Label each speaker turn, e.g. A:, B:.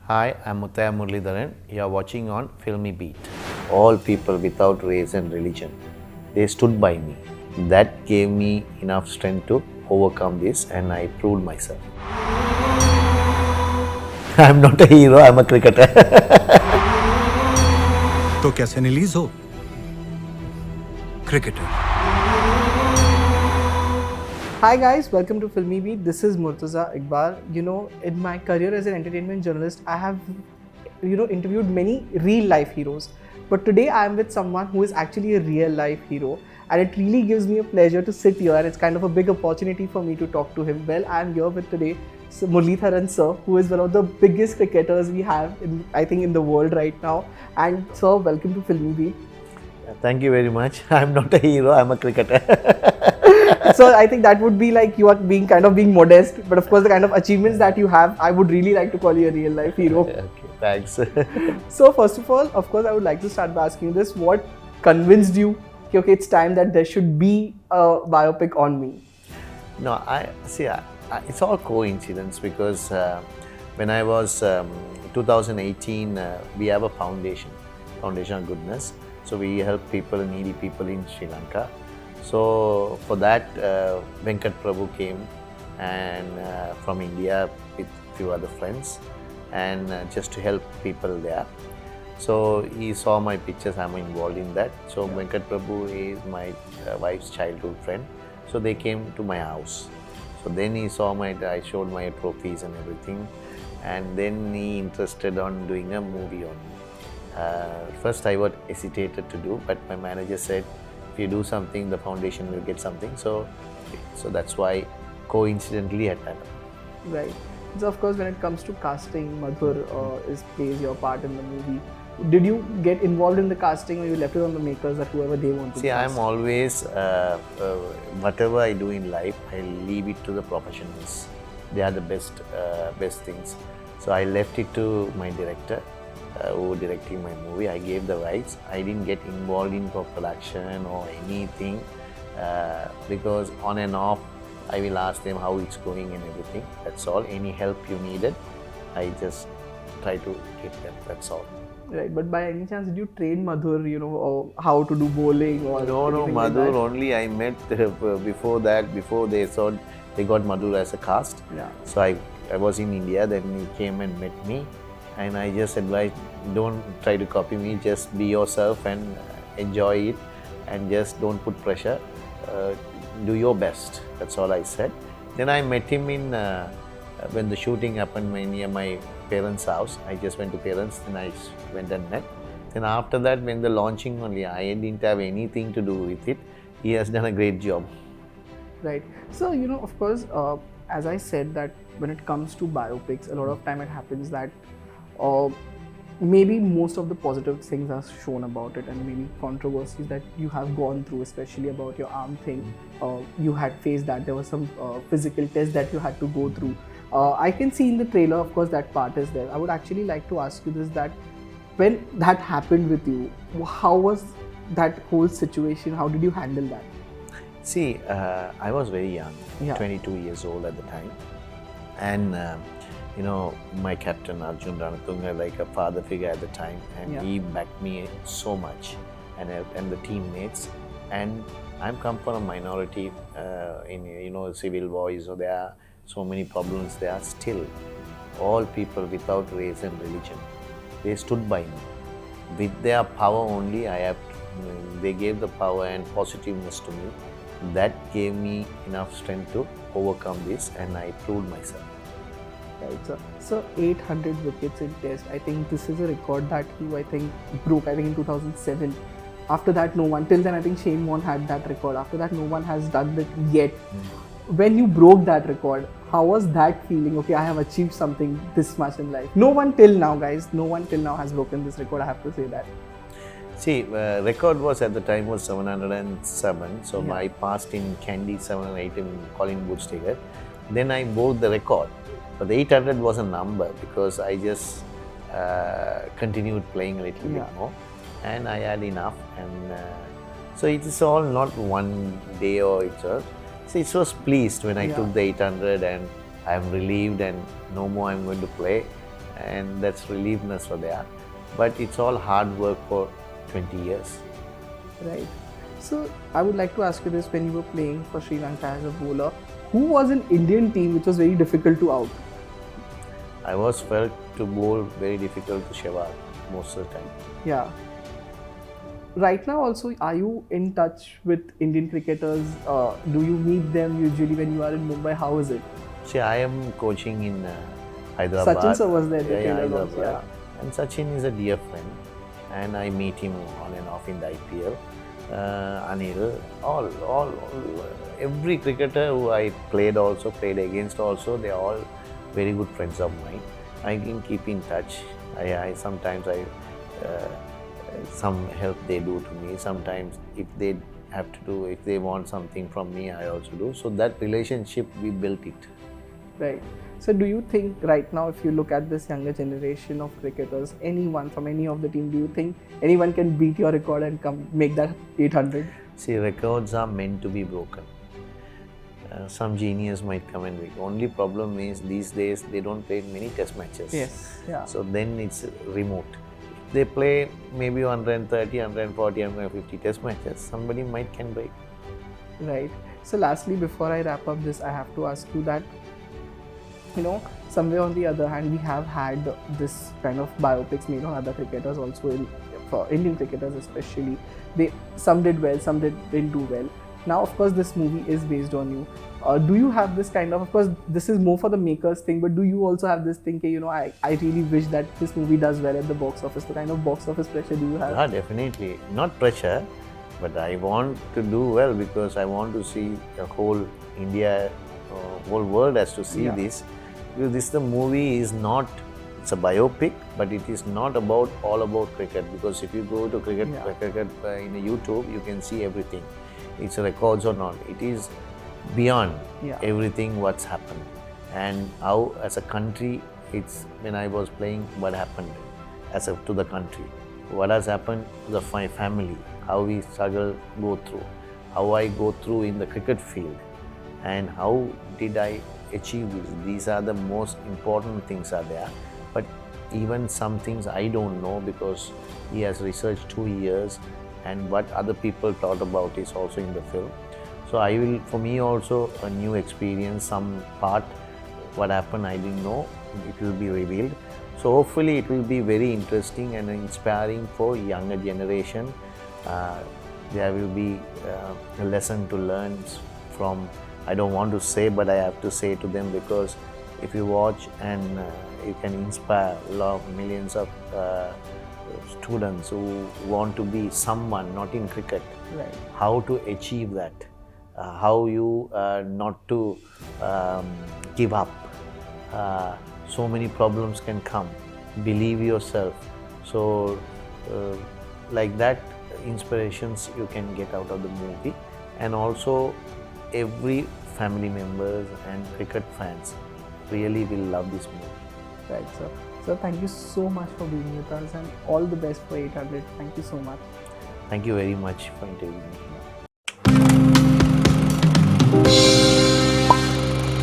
A: Hi, I'm Muthiah Muralidaran. You are watching on FilmiBeat. All people without race and religion, they stood by me. That gave me enough strength to overcome this, and I proved myself. I'm not a hero, I'm a cricketer.
B: तो कैसे release हो cricketer
C: Hi guys, welcome to FilmiBeat. This is Murtaza Iqbal. In my career as an entertainment journalist, I have interviewed many real life heroes. But today I am with someone who is actually a real life hero, and it really gives me a pleasure to sit here, and it's kind of a big opportunity for me to talk to him. Well, I am here with today Muralidharan sir, who is one of the biggest cricketers we have in the world right now. And sir, welcome to FilmiBeat.
A: Thank you very much. I'm not a hero, I'm a cricketer.
C: So I think that would be like you are being modest, but of course the kind of achievements that you have, I would really like to call you a real life hero.
A: Okay, thanks.
C: So first of all, of course, I would like to start by asking you this: what convinced you? Okay, it's time that there should be a biopic on me.
A: No, it's all coincidence because when I was 2018, we have a foundation of goodness. So we help people, needy people in Sri Lanka. So for that, Venkat Prabhu came and from India with few other friends, and just to help people there. So he saw my pictures, I'm involved in that. So Venkat Prabhu is my wife's childhood friend. So they came to my house. So then he saw I showed my trophies and everything, and then he interested on doing a movie on me. First I was hesitated to do, but my manager said, if you do something, the foundation will get something. So that's why coincidentally it happened.
C: Right. So of course, when it comes to casting, Madhur plays your part in the movie. Did you get involved in the casting, or you left it on the makers that whoever they want to
A: See,
C: cast?
A: I'm always, whatever I do in life, I leave it to the professionals. They are the best things. So I left it to my director who directing my movie. I gave the rights. I didn't get involved in production or anything because on and off, I will ask them how it's going and everything. That's all. Any help you needed, I just try to give them. That's all.
C: Right, but by any chance did you train Madhur, or how to do bowling or
A: No,
C: anything like
A: Madhur
C: that?
A: only I met before that. Before they thought they got Madhur as a cast.
C: Yeah.
A: So I was in India. Then he came and met me, and I just advised, don't try to copy me. Just be yourself and enjoy it, and just don't put pressure. Do your best. That's all I said. Then I met him in when the shooting happened near my parents' house. I just went to parents, then I went and met. Then after that, when the launching only, I didn't have anything to do with it. He has done a great job.
C: Right. So, of course, as I said, that when it comes to biopics, a lot of time it happens that uh, maybe most of the positive things are shown about it, and maybe controversies that you have gone through, especially about your arm thing. You had faced that there was some physical test that you had to go through. I can see in the trailer, of course, that part is there. I would actually like to ask you this: that when that happened with you, how was that whole situation? How did you handle that?
A: See, I was very young,
C: Yeah.
A: 22 years old at the time. And, my captain Arjun Ranatunga, like a father figure at the time, and
C: Yeah.
A: he backed me so much, and the teammates. And I'm come from a minority in, civil wars, so there are so many problems there. Still, all people without race and religion, they stood by me. With their power only, they gave the power and positiveness to me. That gave me enough strength to overcome this, and I proved myself.
C: Right, so 800 wickets in Test. I think this is a record that you, broke. I think in 2007. After that, no one. Till then, I think Shane Warne had that record. After that, no one has done it yet. When you broke that record, how was that feeling? Okay, I have achieved something this much in life. No one till now, guys. No one till now has broken this record. I have to say that.
A: See, record was at the time was 707. So
C: Yeah.
A: I passed in Candy 708 in Collingwood Sticker. Then I broke the record. But the 800 was a number because I just continued playing a little
C: Yeah.
A: bit more, and I had enough. And so it is all not one day or it's all. So it was pleased when I
C: Yeah.
A: took the 800, and I'm relieved, and no more I'm going to play. and that's relievedness for there. But it's all hard work for 20 years.
C: Right. So I would like to ask you this: when you were playing for Sri Lanka as a bowler, who was an Indian team which was very difficult to out?
A: I was felt to bowl very difficult to Sehwag most of the time.
C: Yeah. Right now, also, are you in touch with Indian cricketers? Do you meet them usually when you are in Mumbai? How is it?
A: See, I am coaching in Hyderabad.
C: Sachin sir was there.
A: Yeah,
C: Hyderabad.
A: Hyderabad. And Sachin is a dear friend, and I meet him on and off in the IPL. Anil, all, every cricketer who I played against also, they are all very good friends of mine. I can keep in touch. I sometimes some help they do to me. Sometimes if they want something from me, I also do. So that relationship, we built it.
C: Right. So do you think right now, if you look at this younger generation of cricketers, anyone from any of the team, do you think anyone can beat your record and come make that 800?
A: See, records are meant to be broken. Some genius might come and break. Only problem is these days they don't play many test matches.
C: Yes. Yeah.
A: So then it's remote. If they play maybe 130, 140, 150 test matches, somebody might can break.
C: Right. So lastly, before I wrap up this, I have to ask you that, somewhere on the other hand, we have had this kind of biopics made on other cricketers also, for Indian cricketers especially. Some did well, some didn't do well. Now, of course, this movie is based on you. Do you have this kind of course, this is more for the makers thing, but do you also have this thing, I really wish that this movie does well at the box office? The kind of box office pressure do you have?
A: Yeah, definitely. Not pressure, but I want to do well because I want to see the whole India, whole world has to see this. Because the movie is not, it's a biopic, but it is not all about cricket. Because if you go to cricket in YouTube, you can see everything. It's records or not. It is beyond everything what's happened. And how as a country, it's when I was playing, what happened to the country. What has happened to the family, how we struggle, go through. How I go through in the cricket field. And how did I achieve this? These are the most important things are there. But even some things I don't know because he has researched 2 years and what other people thought about is also in the film. So for me also a new experience, some part, what happened I didn't know, it will be revealed. So hopefully it will be very interesting and inspiring for younger generation. There will be a lesson to learn from, I don't want to say, but I have to say to them because if you watch and you can inspire millions of students who want to be someone, not in cricket, how to achieve that, how you not to give up. So many problems can come, believe yourself. So like that inspirations you can get out of the movie, and also every family members and cricket fans really will love this movie.
C: Right, sir. So thank you so much for being with us and all the best for 800. Thank you so much.
A: Thank you very much for interviewing me.